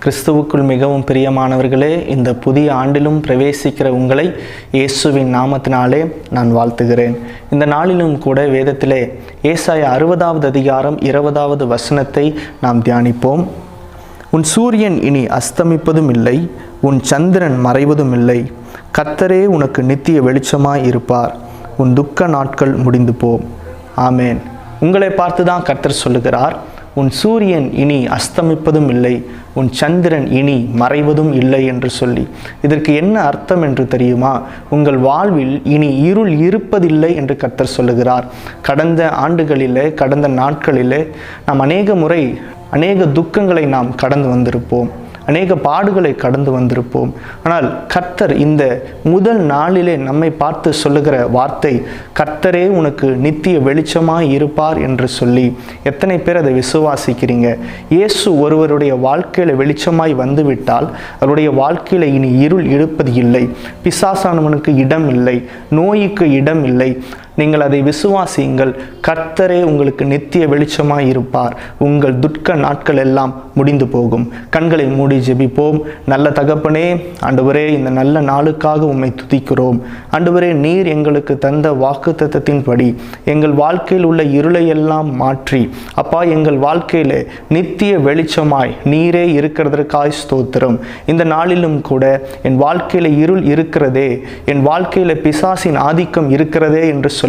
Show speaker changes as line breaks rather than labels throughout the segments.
கிறிஸ்துவுக்குள் மிகவும் பிரியமானவர்களே, இந்த புதிய ஆண்டிலும் பிரவேசிக்கிற உங்களை இயேசுவின் நாமத்தினாலே நான் வாழ்த்துகிறேன். இந்த நாளிலும் கூட வேதத்திலே ஏசாயா 60வது அதிகாரம் 20வது வசனத்தை நாம் தியானிப்போம். உன் சூரியன் இனி அஸ்தமிப்பதும் இல்லை, உன் சந்திரன் மறைவதும் இல்லை. கர்த்தரே உனக்கு நித்திய வெளிச்சமாய் இருப்பார். உன் துக்க நாட்கள் முடிந்து போம். ஆமேன். உங்களை பார்த்து தான் கர்த்தர் சொல்லுகிறார், உன் சூரியன் இனி அஸ்தமிப்பதும் இல்லை, உன் சந்திரன் இனி மறைவதும் இல்லை என்று சொல்லி. இதற்கு என்ன அர்த்தம் என்று தெரியுமா? உங்கள் வாழ்வில் இனி இருள் இருப்பதில்லை என்று கர்த்தர் சொல்லுகிறார். கடந்த ஆண்டுகளிலே, கடந்த நாட்களிலே நாம் அநேக முறை அநேக துக்கங்களை நாம் கடந்து வந்திருப்போம், அநேக பாடுகளை கடந்து வந்திருப்போம். ஆனால் கர்த்தர் இந்த முதல் நாளிலே நம்மை பார்த்து சொல்லுகிற வார்த்தை, கர்த்தரே உனக்கு நித்திய வெளிச்சமாய் இருப்பார் என்று சொல்லி. எத்தனை பேர் அதை விசுவாசிக்கிறீங்க? இயேசு ஒருவருடைய வாழ்க்கையில் வெளிச்சமாய் வந்துவிட்டால் அவருடைய வாழ்க்கையில் இனி இருள் இருப்பது இல்லை, பிசாசானவனுக்கு இடம் இல்லை, நோய்க்கு இடம் இல்லை. நீங்கள் அதை விசுவாசியுங்கள். கர்த்தரே உங்களுக்கு நித்திய வெளிச்சமாய் இருப்பார். உங்கள் துக்க நாட்கள் எல்லாம் முடிந்து போகும். கண்களை மூடி ஜெபிப்போம். நல்ல தகப்பனே, ஆண்டவரே, இந்த நல்ல நாளுக்காக உம்மை துதிக்கிறோம். ஆண்டவரே, நீர் எங்களுக்கு தந்த வாக்குத்தத்தத்தின்படி எங்கள் வாழ்க்கையில் உள்ள இருளை எல்லாம் மாற்றி, அப்பா, எங்கள் வாழ்க்கையில நித்திய வெளிச்சமாய் நீரே இருக்கிறதற்காய் ஸ்தோத்திரம். இந்த நாளிலும் கூட என் வாழ்க்கையில இருள் இருக்கிறதே, என் வாழ்க்கையில பிசாசின் ஆதிக்கம் இருக்கிறதே என்று சொல்லி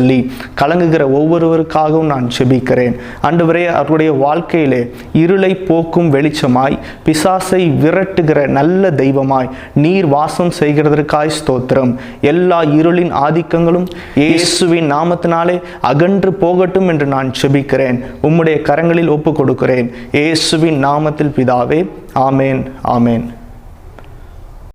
கலங்குகிற ஒவ்வொருவருக்காகவும் நான் ஜெபிக்கிறேன். ஆண்டவரே, அவருடைய வாழ்க்கையிலே இருளை போக்கும் வெளிச்சமாய், பிசாசை விரட்டுகிற நல்ல தெய்வமாய் நீர் வாசம் செய்கிறதற்காய் ஸ்தோத்திரம். எல்லா இருளின் ஆதிக்கங்களும் இயேசுவின் நாமத்தினாலே அகன்று போகட்டும் என்று நான் ஜெபிக்கிறேன். உம்முடைய கரங்களில் ஒப்பு கொடுக்கிறேன். இயேசுவின் நாமத்தில் பிதாவே, ஆமேன், ஆமேன்.